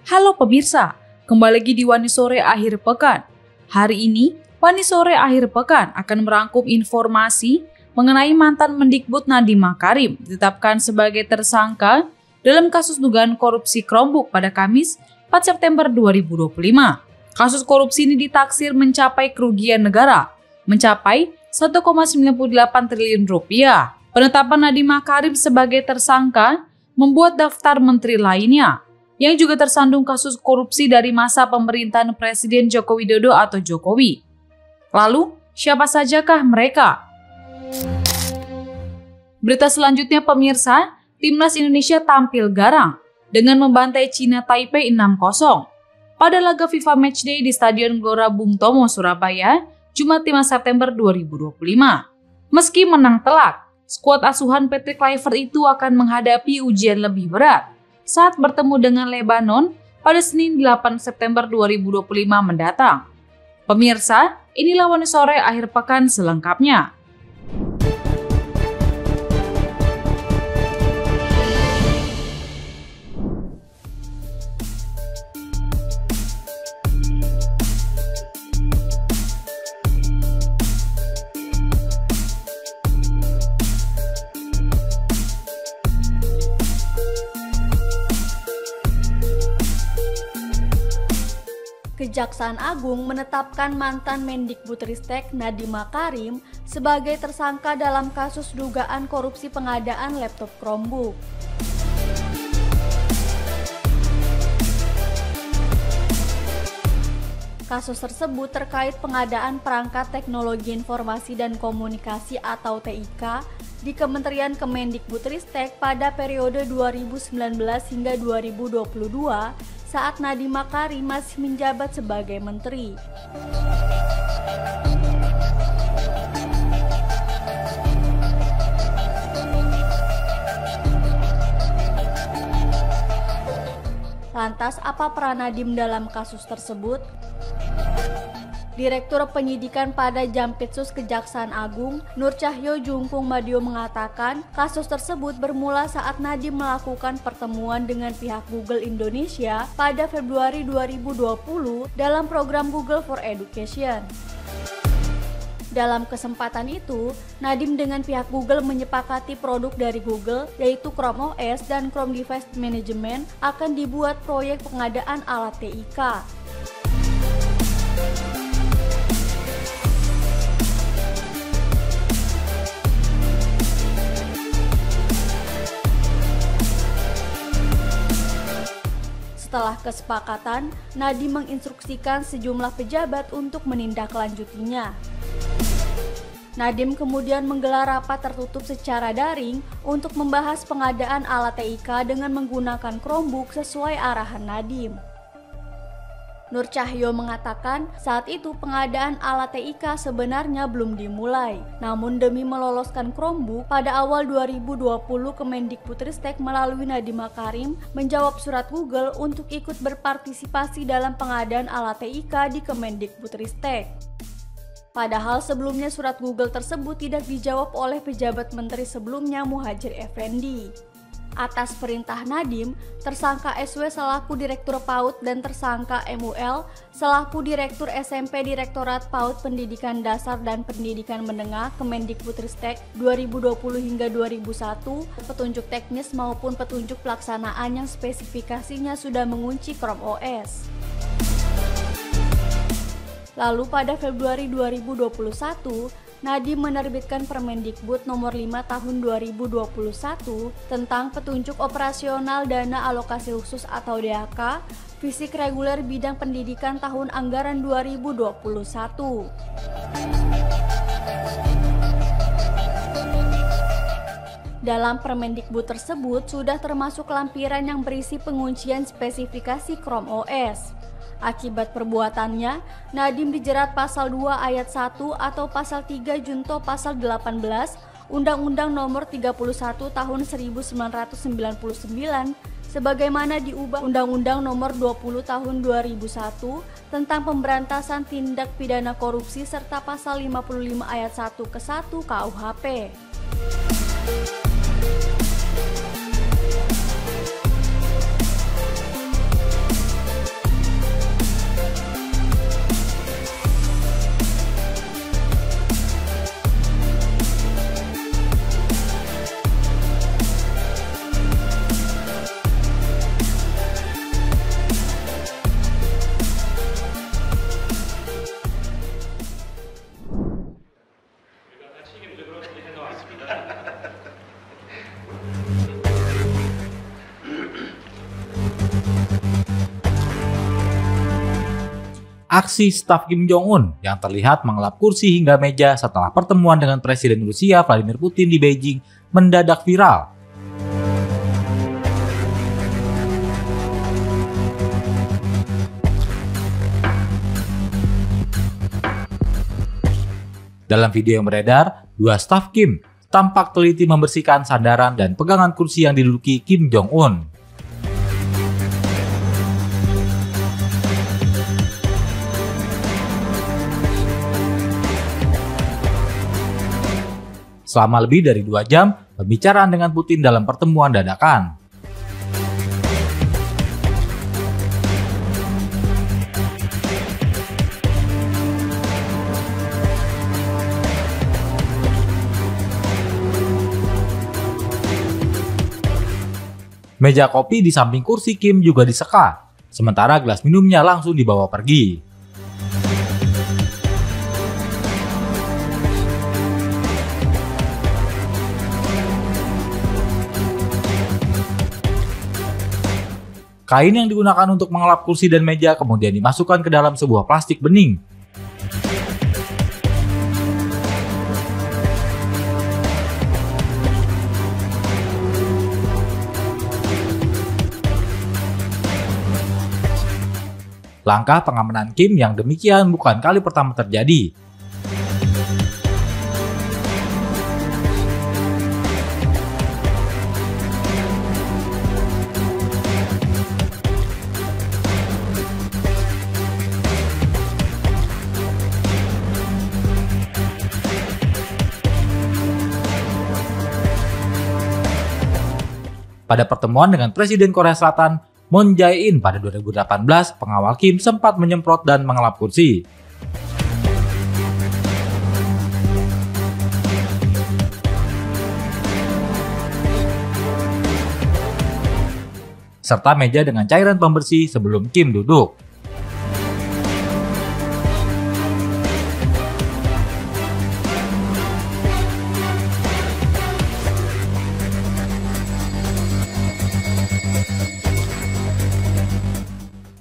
Halo pemirsa, kembali lagi di Wani Sore Akhir Pekan. Hari ini, Wani Sore Akhir Pekan akan merangkum informasi mengenai mantan Mendikbud Nadiem Makarim ditetapkan sebagai tersangka dalam kasus dugaan korupsi Chromebook pada Kamis 4 September 2025. Kasus korupsi ini ditaksir mencapai kerugian negara mencapai 1,98 triliun rupiah. Penetapan Nadiem Makarim sebagai tersangka membuat daftar menteri lainnya yang juga tersandung kasus korupsi dari masa pemerintahan Presiden Joko Widodo atau Jokowi. Lalu, siapa sajakah mereka? Berita selanjutnya pemirsa, Timnas Indonesia tampil garang dengan membantai Cina Taipei 6-0 pada laga FIFA Matchday di Stadion Gelora Bung Tomo, Surabaya, Jumat 5 September 2025. Meski menang telak, skuad asuhan Patrick Kluivert itu akan menghadapi ujian lebih berat saat bertemu dengan Lebanon pada Senin 8 September 2025 mendatang. Pemirsa, inilah Wani Sore Akhir Pekan selengkapnya. Kejaksaan Agung menetapkan mantan Mendikbudristek Nadiem Makarim sebagai tersangka dalam kasus dugaan korupsi pengadaan laptop Chromebook. Kasus tersebut terkait pengadaan perangkat teknologi informasi dan komunikasi atau TIK di Kementerian Kemendikbudristek pada periode 2019 hingga 2022 saat Nadiem Makarim masih menjabat sebagai menteri. Lantas, apa peran Nadiem dalam kasus tersebut? Direktur Penyidikan pada Jampitsus Kejaksaan Agung, Nur Cahyo Jungkung Madio mengatakan, kasus tersebut bermula saat Nadiem melakukan pertemuan dengan pihak Google Indonesia pada Februari 2020 dalam program Google for Education. Dalam kesempatan itu, Nadiem dengan pihak Google menyepakati produk dari Google, yaitu Chrome OS dan Chrome Device Management, akan dibuat proyek pengadaan alat TIK. Setelah kesepakatan, Nadiem menginstruksikan sejumlah pejabat untuk menindaklanjutinya. Nadiem kemudian menggelar rapat tertutup secara daring untuk membahas pengadaan alat TIK dengan menggunakan Chromebook sesuai arahan Nadiem. Nur Cahyo mengatakan saat itu pengadaan alat TIK sebenarnya belum dimulai. Namun demi meloloskan Chromebook, pada awal 2020 Kemendikbudristek melalui Nadiem Makarim menjawab surat Google untuk ikut berpartisipasi dalam pengadaan alat TIK di Kemendikbudristek. Padahal sebelumnya surat Google tersebut tidak dijawab oleh pejabat menteri sebelumnya Muhadjir Effendi. Atas perintah Nadiem, tersangka SW selaku Direktur PAUD dan tersangka MUL selaku Direktur SMP Direktorat PAUD Pendidikan Dasar dan Pendidikan Menengah Kemendikbudristek 2020 hingga 2001, petunjuk teknis maupun petunjuk pelaksanaan yang spesifikasinya sudah mengunci Chrome OS. Lalu pada Februari 2021, Nadiem menerbitkan Permendikbud nomor 5 tahun 2021 tentang petunjuk operasional dana alokasi khusus atau DAK fisik reguler bidang pendidikan tahun anggaran 2021. Dalam Permendikbud tersebut sudah termasuk lampiran yang berisi penguncian spesifikasi Chrome OS. Akibat perbuatannya, Nadiem dijerat pasal 2 ayat 1 atau pasal 3 junto pasal 18 Undang-Undang Nomor 31 Tahun 1999 sebagaimana diubah Undang-Undang Nomor 20 Tahun 2001 tentang pemberantasan tindak pidana korupsi serta pasal 55 ayat 1 ke 1 KUHP. aksi staf Kim Jong-un yang terlihat mengelap kursi hingga meja setelah pertemuan dengan Presiden Rusia Vladimir Putin di Beijing mendadak viral. Dalam video yang beredar, dua staf Kim tampak teliti membersihkan sandaran dan pegangan kursi yang diduduki Kim Jong-un. Selama lebih dari 2 jam, pembicaraan dengan Putin dalam pertemuan dadakan. Meja kopi di samping kursi Kim juga diseka, sementara gelas minumnya langsung dibawa pergi. Kain yang digunakan untuk mengelap kursi dan meja kemudian dimasukkan ke dalam sebuah plastik bening. Langkah pengamanan Kim yang demikian bukan kali pertama terjadi. Pada pertemuan dengan Presiden Korea Selatan, Moon Jae-in pada 2018, pengawal Kim sempat menyemprot dan mengelap kursi. Serta meja dengan cairan pembersih sebelum Kim duduk.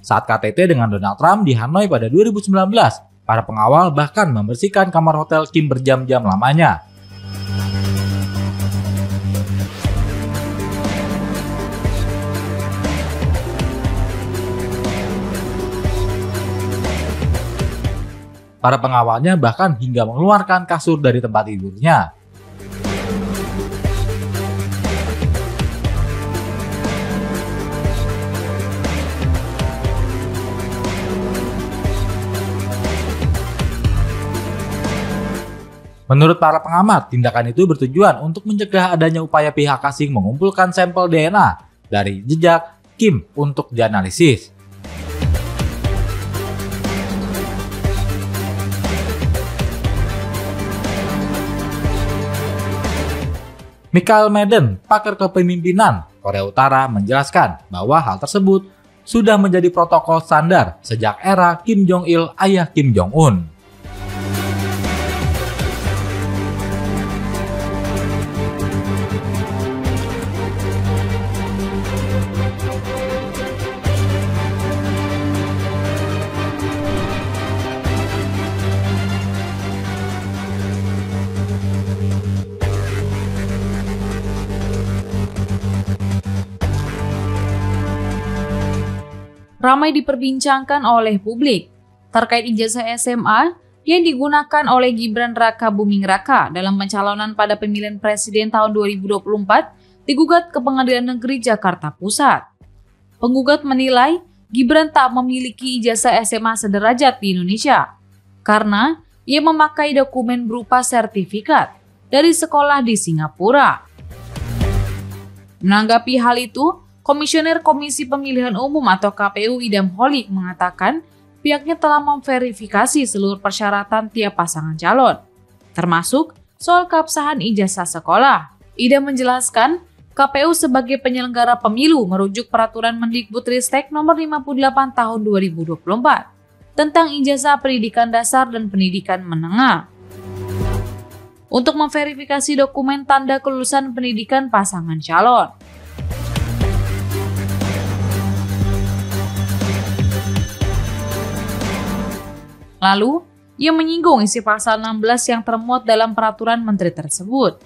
Saat KTT dengan Donald Trump di Hanoi pada 2019, para pengawal bahkan membersihkan kamar hotel Kim berjam-jam lamanya. Para pengawalnya bahkan hingga mengeluarkan kasur dari tempat tidurnya. Menurut para pengamat, tindakan itu bertujuan untuk mencegah adanya upaya pihak asing mengumpulkan sampel DNA dari jejak Kim untuk dianalisis. Michael Madden, pakar kepemimpinan Korea Utara, menjelaskan bahwa hal tersebut sudah menjadi protokol standar sejak era Kim Jong-il ayah Kim Jong-un. Ramai diperbincangkan oleh publik terkait ijazah SMA yang digunakan oleh Gibran Raka Buming Raka dalam pencalonan pada pemilihan presiden tahun 2024 digugat ke Pengadilan Negeri Jakarta Pusat. Penggugat menilai Gibran tak memiliki ijazah SMA sederajat di Indonesia karena ia memakai dokumen berupa sertifikat dari sekolah di Singapura. Menanggapi hal itu, Komisioner Komisi Pemilihan Umum atau KPU Idam Holik mengatakan pihaknya telah memverifikasi seluruh persyaratan tiap pasangan calon, termasuk soal keabsahan ijazah sekolah. Idam menjelaskan, KPU sebagai penyelenggara pemilu merujuk peraturan Mendikbudristek nomor 58 tahun 2024 tentang ijazah pendidikan dasar dan pendidikan menengah untuk memverifikasi dokumen tanda kelulusan pendidikan pasangan calon. Lalu, ia menyinggung isi pasal 16 yang termuat dalam peraturan menteri tersebut.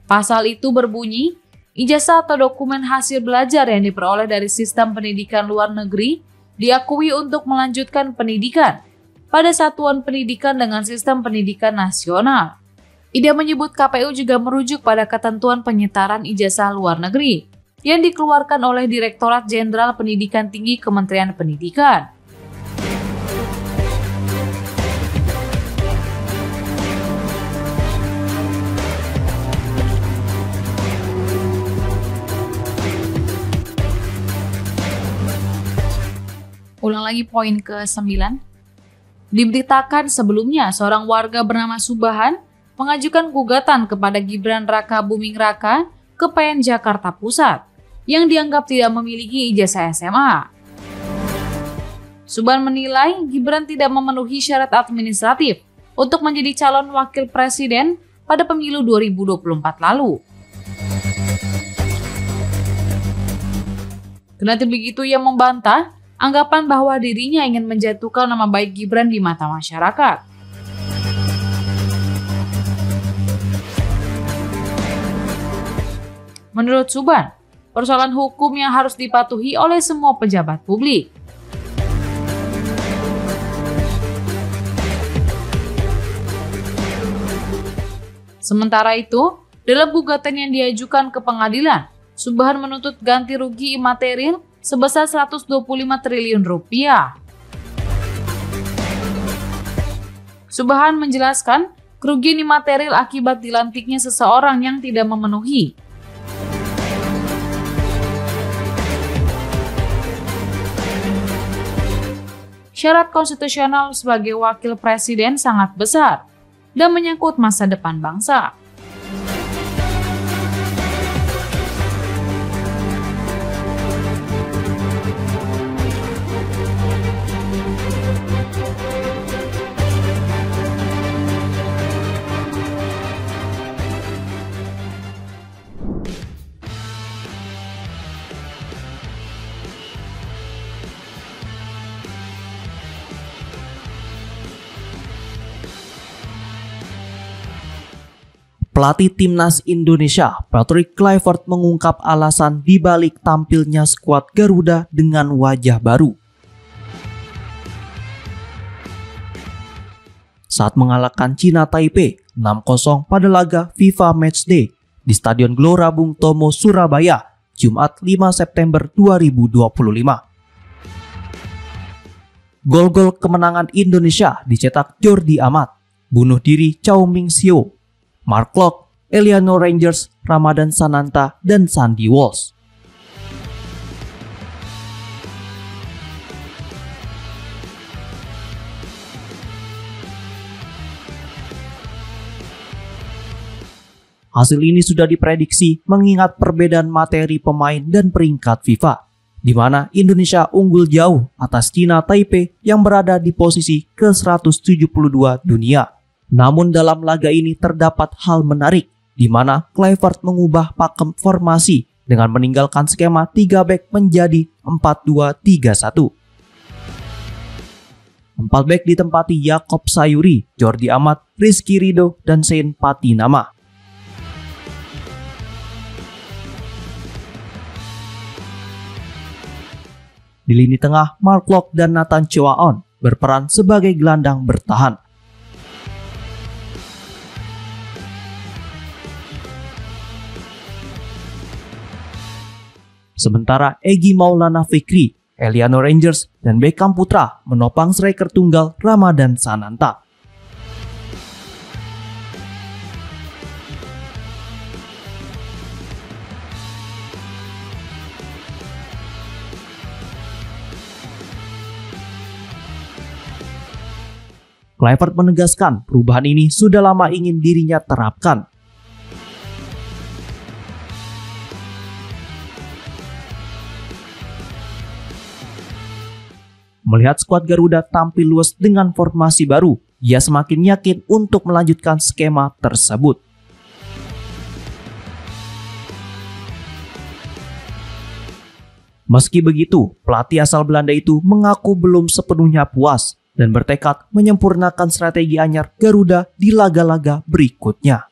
Pasal itu berbunyi, ijazah atau dokumen hasil belajar yang diperoleh dari sistem pendidikan luar negeri diakui untuk melanjutkan pendidikan pada satuan pendidikan dengan sistem pendidikan nasional. Ida menyebut KPU juga merujuk pada ketentuan penyetaran ijazah luar negeri yang dikeluarkan oleh Direktorat Jenderal Pendidikan Tinggi Kementerian Pendidikan. Ulang lagi poin ke-9. Diberitakan sebelumnya seorang warga bernama Subahan mengajukan gugatan kepada Gibran Raka Buming Raka ke PN Jakarta Pusat yang dianggap tidak memiliki ijazah SMA. Subahan menilai Gibran tidak memenuhi syarat administratif untuk menjadi calon wakil presiden pada pemilu 2024 lalu. Kendati begitu, ia membantah anggapan bahwa dirinya ingin menjatuhkan nama baik Gibran di mata masyarakat. Menurut Subahan, persoalan hukum yang harus dipatuhi oleh semua pejabat publik. Sementara itu, dalam gugatan yang diajukan ke pengadilan, Subahan menuntut ganti rugi imaterial sebesar 125 triliun rupiah. Subahan menjelaskan kerugian imaterial akibat dilantiknya seseorang yang tidak memenuhi syarat konstitusional sebagai wakil presiden sangat besar dan menyangkut masa depan bangsa. Pelatih Timnas Indonesia, Patrick Kluivert mengungkap alasan dibalik tampilnya skuad Garuda dengan wajah baru. Saat mengalahkan China Taipei 6-0 pada laga FIFA Matchday di Stadion Gelora Bung Tomo, Surabaya, Jumat 5 September 2025. Gol-gol kemenangan Indonesia dicetak Jordi Amat, bunuh diri Chow Ming Sio, Mark Klok, Eleanor Rangers, Ramadan Sananta, dan Sandy Walsh. Hasil ini sudah diprediksi mengingat perbedaan materi pemain dan peringkat FIFA, di mana Indonesia unggul jauh atas China Taipei yang berada di posisi ke-172 dunia. Namun dalam laga ini terdapat hal menarik, di mana Kluivert mengubah pakem formasi dengan meninggalkan skema 3 back menjadi 4-2-3-1. 4 back ditempati Yaakob Sayuri, Jordi Amat, Rizky Ridho, dan Sein Patinama. Di lini tengah, Mark Klok dan Nathan Choaon berperan sebagai gelandang bertahan. Sementara Egy Maulana Fikri, Eleanor Rangers, dan Beckham Putra menopang striker tunggal Ramadan Sananta. Kluivert menegaskan perubahan ini sudah lama ingin dirinya terapkan. Melihat skuad Garuda tampil luas dengan formasi baru, ia semakin yakin untuk melanjutkan skema tersebut. Meski begitu, pelatih asal Belanda itu mengaku belum sepenuhnya puas dan bertekad menyempurnakan strategi anyar Garuda di laga-laga berikutnya.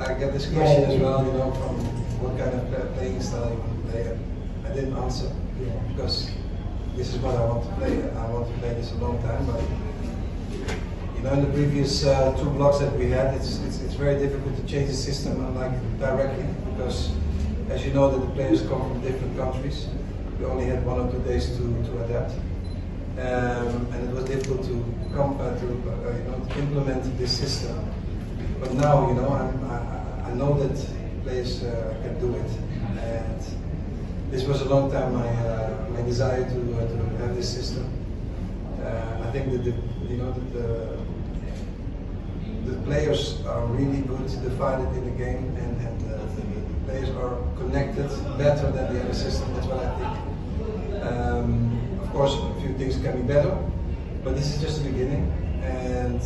I get this question as well, from what kind of playing style you want to play. I didn't answer because this is what I want to play. I want to play this a long time, but in the previous two blocks that we had, it's very difficult to change the system directly because, as you know, that the players come from different countries. We only had 1 or 2 days to adapt, and it was difficult to implement this system. But now, I know that players can do it, and this was a long time my desire to have this system. I think that the players are really good divided in the game, and the players are connected better than the other system. That's what I think. Of course, a few things can be better, but this is just the beginning, and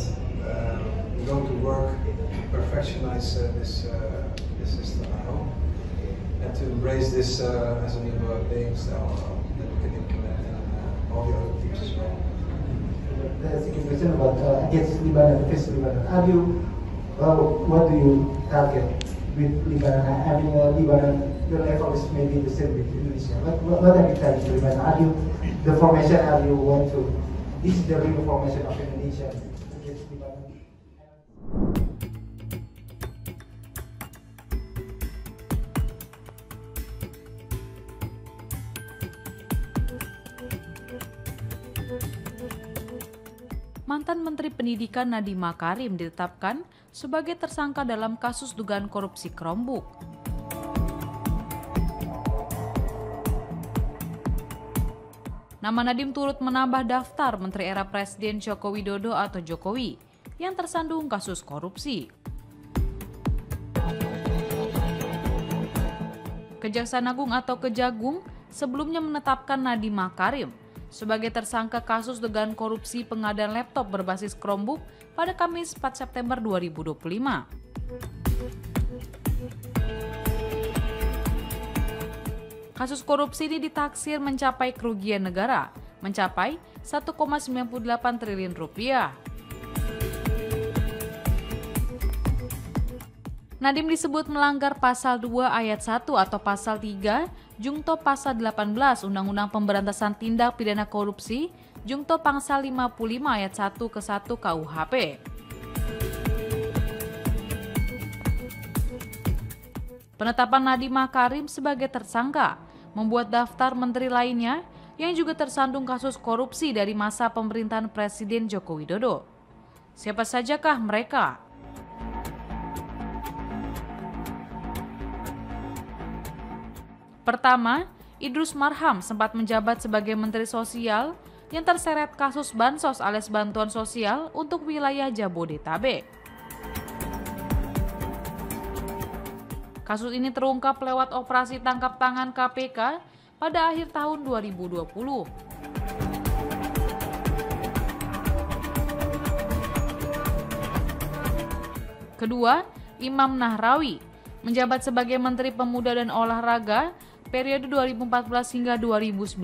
we're going to work to perfectionize this system, I hope, and to embrace this as a new playing style that we can implement in all the other teams as well. There's a question about against Lebanon, face Lebanon. What do you target with Lebanon? Lebanon, the level is maybe the same with Indonesia. What are you targeting Lebanon? The formation? This is the real formation of Indonesia against Lebanon? Mantan Menteri Pendidikan Nadiem Makarim ditetapkan sebagai tersangka dalam kasus dugaan korupsi Chromebook. Nama Nadiem turut menambah daftar Menteri era Presiden Joko Widodo atau Jokowi yang tersandung kasus korupsi. Kejaksaan Agung atau Kejagung sebelumnya menetapkan Nadiem Makarim sebagai tersangka kasus dugaan korupsi pengadaan laptop berbasis Chromebook pada Kamis 4 September 2025. Kasus korupsi ini ditaksir mencapai kerugian negara mencapai 1,98 triliun rupiah. Nadiem disebut melanggar pasal 2 ayat 1 atau pasal 3 Jungto pasal 18 Undang-Undang Pemberantasan Tindak Pidana Korupsi Jungto pasal 55 ayat 1 ke 1 KUHP. Penetapan Nadiem Makarim sebagai tersangka membuat daftar menteri lainnya yang juga tersandung kasus korupsi dari masa pemerintahan Presiden Joko Widodo. Siapa sajakah mereka? Pertama, Idrus Marham sempat menjabat sebagai Menteri Sosial yang terseret kasus bansos alias bantuan sosial untuk wilayah Jabodetabek. Kasus ini terungkap lewat operasi tangkap tangan KPK pada akhir tahun 2020. Kedua, Imam Nahrawi menjabat sebagai Menteri Pemuda dan Olahraga periode 2014 hingga 2019.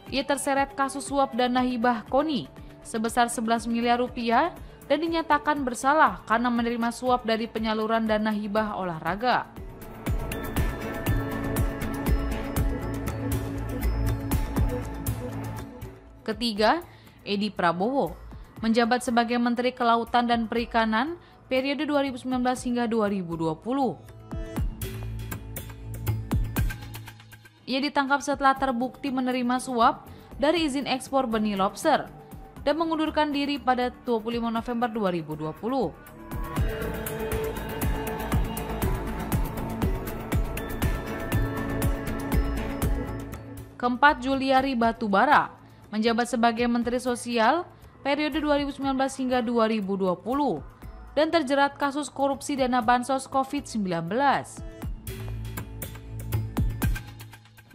Ia terseret kasus suap dana hibah KONI sebesar 11 miliar rupiah dan dinyatakan bersalah karena menerima suap dari penyaluran dana hibah olahraga. Ketiga, Edi Prabowo menjabat sebagai Menteri Kelautan dan Perikanan periode 2019 hingga 2020. Ia ditangkap setelah terbukti menerima suap dari izin ekspor benih lobster dan mengundurkan diri pada 25 November 2020. Keempat, Juliari Batubara menjabat sebagai Menteri Sosial periode 2019 hingga 2020 dan terjerat kasus korupsi dana bansos COVID-19.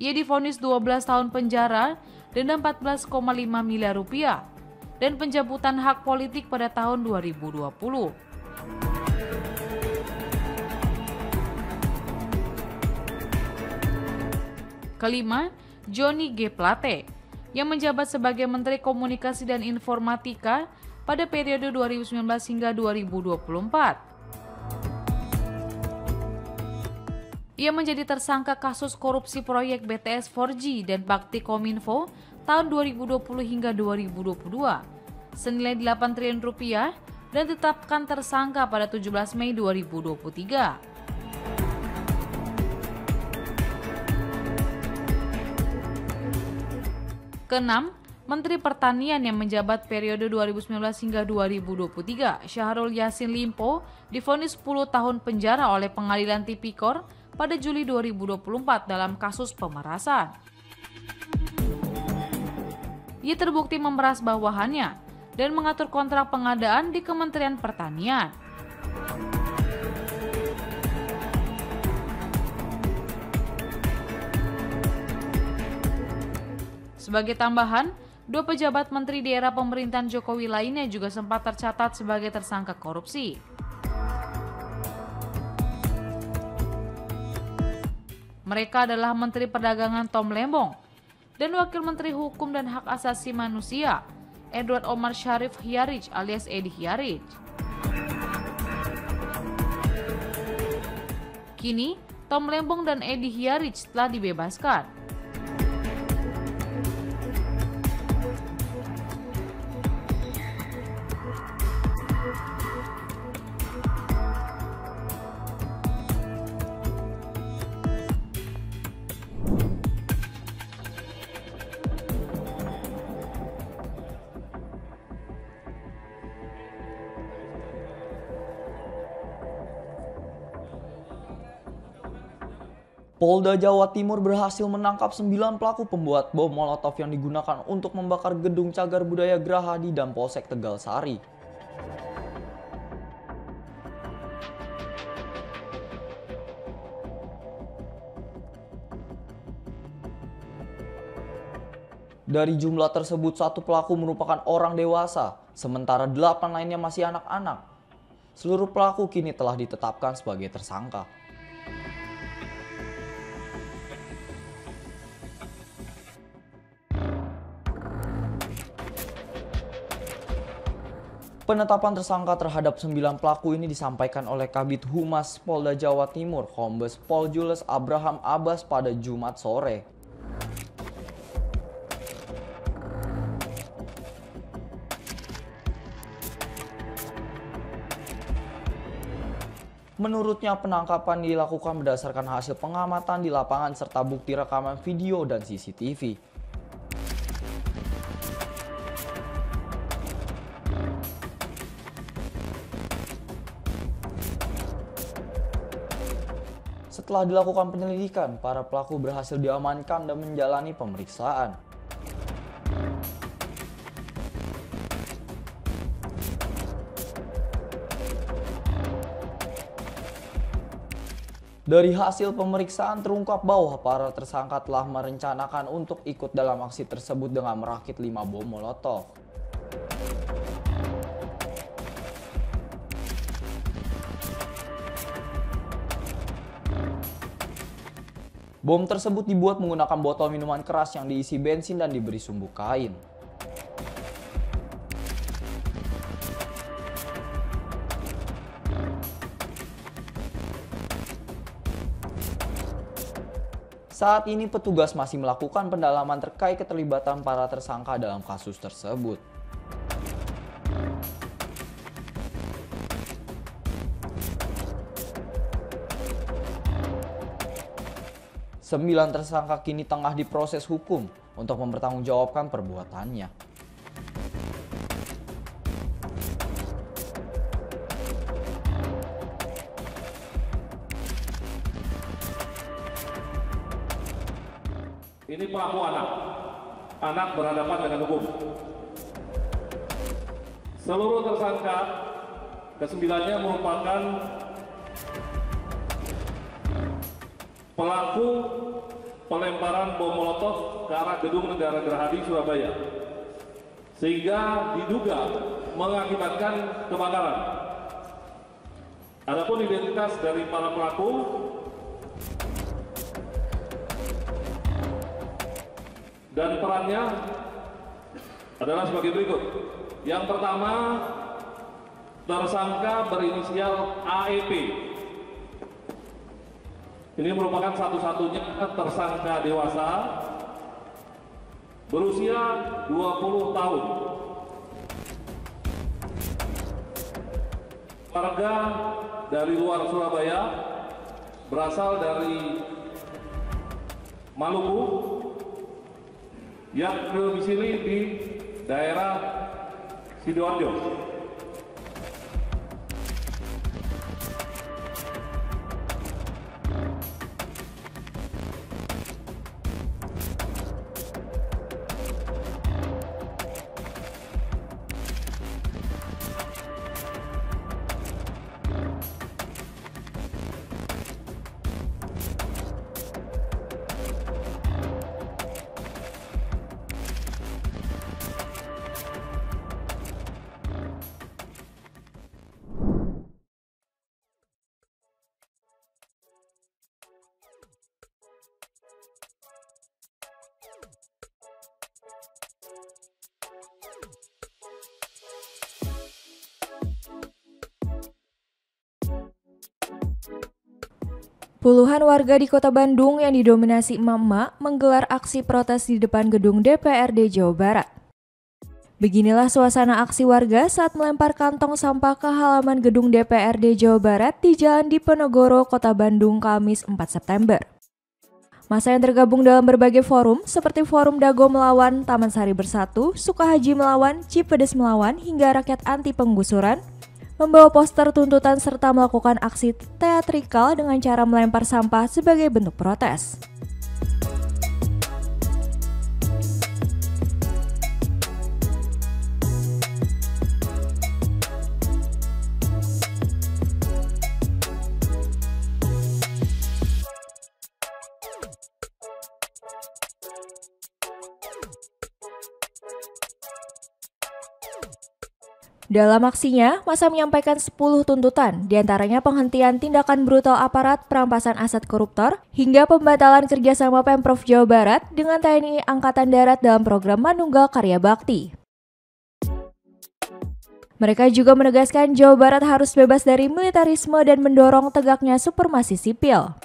Ia divonis 12 tahun penjara denda 14,5 miliar rupiah, dan pencabutan hak politik pada tahun 2020. Kelima, Johnny G. Plate, yang menjabat sebagai Menteri Komunikasi dan Informatika pada periode 2019 hingga 2024. Ia menjadi tersangka kasus korupsi proyek BTS 4G dan Bakti Kominfo tahun 2020 hingga 2022 senilai 8 triliun rupiah dan ditetapkan tersangka pada 17 Mei 2023. Keenam, Menteri Pertanian yang menjabat periode 2019 hingga 2023, Syahrul Yassin Limpo, divonis 10 tahun penjara oleh Pengadilan Tipikor pada Juli 2024 dalam kasus pemerasan. Ia terbukti memeras bawahannya dan mengatur kontrak pengadaan di Kementerian Pertanian. Sebagai tambahan, 2 pejabat menteri di era pemerintahan Jokowi lainnya juga sempat tercatat sebagai tersangka korupsi. Mereka adalah Menteri Perdagangan Tom Lembong dan Wakil Menteri Hukum dan Hak Asasi Manusia Edward Omar Syarif Hiyarij alias Edi Hiyarij. Kini, Tom Lembong dan Edi Hiyarij telah dibebaskan. Polda Jawa Timur berhasil menangkap 9 pelaku pembuat bom Molotov yang digunakan untuk membakar gedung Cagar Budaya Graha di Polsek Tegal Sari. Dari jumlah tersebut, 1 pelaku merupakan orang dewasa, sementara 8 lainnya masih anak-anak. Seluruh pelaku kini telah ditetapkan sebagai tersangka. Penetapan tersangka terhadap 9 pelaku ini disampaikan oleh Kabid Humas Polda Jawa Timur, Kombes Pol Jules Abraham Abbas pada Jumat sore. Menurutnya, penangkapan dilakukan berdasarkan hasil pengamatan di lapangan serta bukti rekaman video dan CCTV. Setelah dilakukan penyelidikan, para pelaku berhasil diamankan dan menjalani pemeriksaan. Dari hasil pemeriksaan terungkap bahwa para tersangka telah merencanakan untuk ikut dalam aksi tersebut dengan merakit 5 bom Molotov. Bom tersebut dibuat menggunakan botol minuman keras yang diisi bensin dan diberi sumbu kain. Saat ini petugas masih melakukan pendalaman terkait keterlibatan para tersangka dalam kasus tersebut. Sembilan tersangka kini tengah diproses hukum untuk mempertanggungjawabkan perbuatannya. Ini pelaku anak berhadapan dengan hukum. Seluruh tersangka kesembilannya merupakan pelaku pelemparan bom molotov ke arah Gedung Negara Gerahadi Surabaya, sehingga diduga mengakibatkan kebakaran. Adapun identitas dari para pelaku dan perannya adalah sebagai berikut. Yang pertama, tersangka berinisial AEP. Ini merupakan satu-satunya tersangka dewasa berusia 20 tahun. Warga dari luar Surabaya, berasal dari Maluku, yang berdomisili di daerah Sidoarjo. Puluhan warga di Kota Bandung yang didominasi emak-emak menggelar aksi protes di depan gedung DPRD Jawa Barat. Beginilah suasana aksi warga saat melempar kantong sampah ke halaman gedung DPRD Jawa Barat di Jalan Diponegoro, Kota Bandung, Kamis 4 September. Massa yang tergabung dalam berbagai forum seperti Forum Dago Melawan, Taman Sari Bersatu, Sukahaji Melawan, Cipedes Melawan, hingga Rakyat Anti Penggusuran, membawa poster tuntutan serta melakukan aksi teatrikal dengan cara melempar sampah sebagai bentuk protes. Dalam aksinya, massa menyampaikan 10 tuntutan, diantaranya penghentian tindakan brutal aparat, perampasan aset koruptor, hingga pembatalan kerjasama Pemprov Jawa Barat dengan TNI Angkatan Darat dalam program Manunggal Karya Bakti. Mereka juga menegaskan Jawa Barat harus bebas dari militerisme dan mendorong tegaknya supremasi sipil.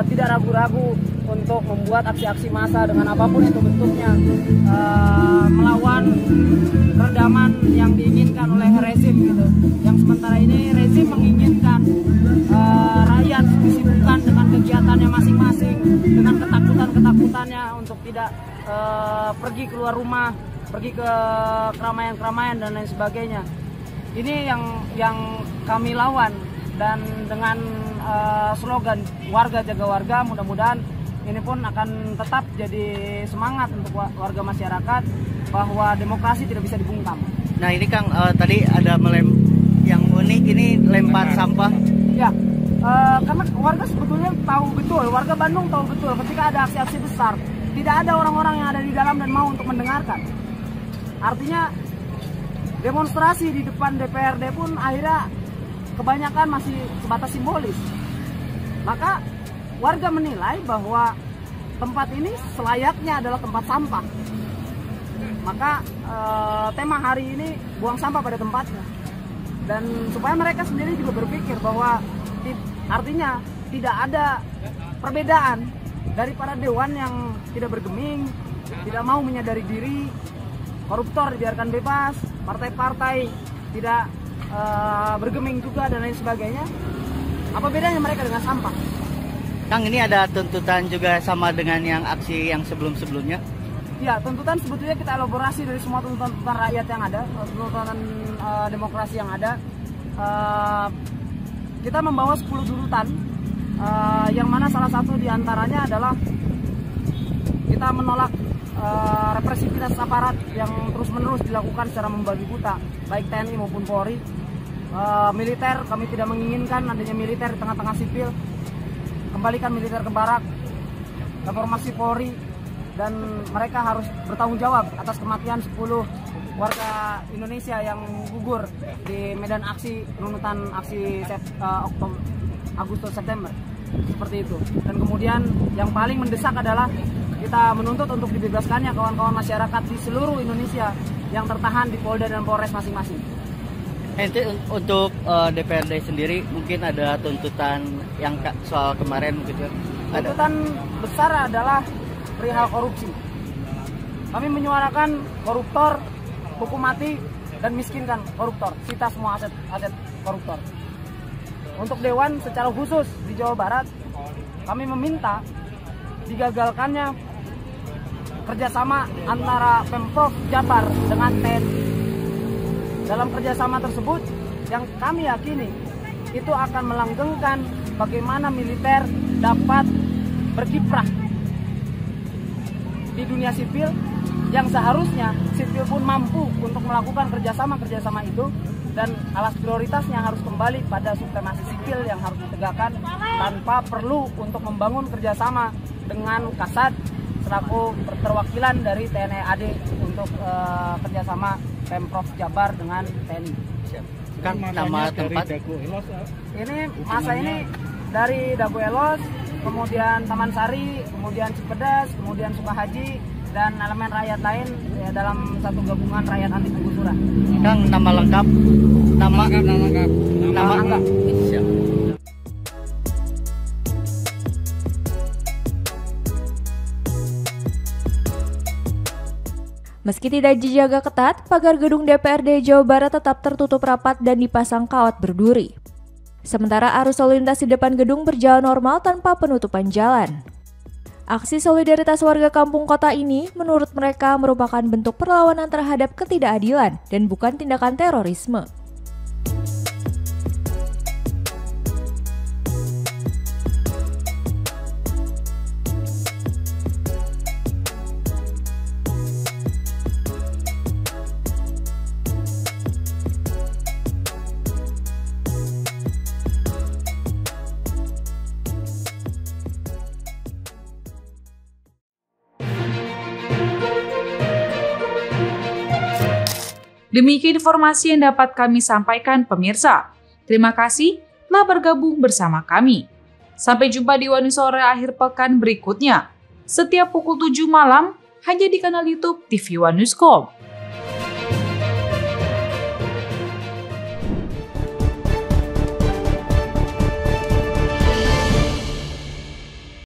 Tidak ragu-ragu untuk membuat aksi-aksi massa dengan apapun itu bentuknya, melawan redaman yang diinginkan oleh rezim gitu. Yang sementara ini rezim menginginkan rakyat disibukkan dengan kegiatannya masing-masing, dengan ketakutannya untuk tidak pergi keluar rumah, pergi ke keramaian-keramaian dan lain sebagainya. Ini yang kami lawan, dan dengan slogan warga jaga warga, mudah-mudahan ini pun akan tetap jadi semangat untuk warga masyarakat bahwa demokrasi tidak bisa dibungkam. Nah ini Kang, tadi ada yang unik ini lempar sampah. Ya, karena warga sebetulnya tahu betul, warga Bandung tahu betul ketika ada aksi-aksi besar, tidak ada orang-orang yang ada di dalam dan mau untuk mendengarkan. Artinya demonstrasi di depan DPRD pun akhirnya kebanyakan masih sebatas simbolis. Maka warga menilai bahwa tempat ini selayaknya adalah tempat sampah. Maka tema hari ini buang sampah pada tempatnya. Dan supaya mereka sendiri juga berpikir bahwa artinya tidak ada perbedaan dari para dewan yang tidak bergeming, tidak mau menyadari diri, koruptor dibiarkan bebas, partai-partai tidak bergeming juga dan lain sebagainya. Apa bedanya mereka dengan sampah? Kang, ini ada tuntutan juga sama dengan yang aksi yang sebelum-sebelumnya? Ya, tuntutan sebetulnya kita elaborasi dari semua tuntutan rakyat yang ada, tuntutan demokrasi yang ada. Kita membawa 10 tuntutan, yang mana salah satu diantaranya adalah kita menolak represivitas aparat yang terus-menerus dilakukan secara membabi buta, baik TNI maupun Polri. Militer, kami tidak menginginkan adanya militer di tengah-tengah sipil. Kembalikan militer ke barak, reformasi Polri, dan mereka harus bertanggung jawab atas kematian 10 warga Indonesia yang gugur di medan aksi penunutan aksi Agustus September, seperti itu. Dan kemudian yang paling mendesak adalah kita menuntut untuk dibebaskannya kawan-kawan masyarakat di seluruh Indonesia yang tertahan di Polda dan Polres masing-masing. Untuk DPRD sendiri mungkin ada tuntutan yang soal kemarin mungkin ada. Tuntutan besar adalah perihal korupsi. Kami menyuarakan koruptor, hukum mati, dan miskinkan koruptor, sita semua aset koruptor. Untuk Dewan secara khusus di Jawa Barat, kami meminta digagalkannya kerjasama antara Pemprov Jabar dengan TNI. Dalam kerjasama tersebut, yang kami yakini itu akan melanggengkan bagaimana militer dapat berkiprah di dunia sipil, yang seharusnya sipil pun mampu untuk melakukan kerjasama itu, dan alas prioritasnya harus kembali pada supremasi sipil yang harus ditegakkan tanpa perlu untuk membangun kerjasama dengan Kasat selaku perwakilan dari TNI AD untuk kerjasama Pemprov Jabar dengan TNI. Kan nama tempat ini masa ini dari Dago Elos, kemudian Taman Sari, kemudian Cipedas, kemudian Sukahaji, dan elemen rakyat lain ya, dalam satu gabungan rakyat anti penggusuran. Kang, nama lengkap? Nama Angga. Siap. Meski tidak dijaga ketat, pagar gedung DPRD Jawa Barat tetap tertutup rapat dan dipasang kawat berduri. Sementara arus lalu lintas di depan gedung berjalan normal tanpa penutupan jalan. Aksi solidaritas warga kampung kota ini menurut mereka merupakan bentuk perlawanan terhadap ketidakadilan dan bukan tindakan terorisme. Demikian informasi yang dapat kami sampaikan pemirsa. Terima kasih telah bergabung bersama kami. Sampai jumpa di Wani Sore akhir pekan berikutnya. Setiap pukul 7 malam hanya di kanal YouTube TV One Newscom.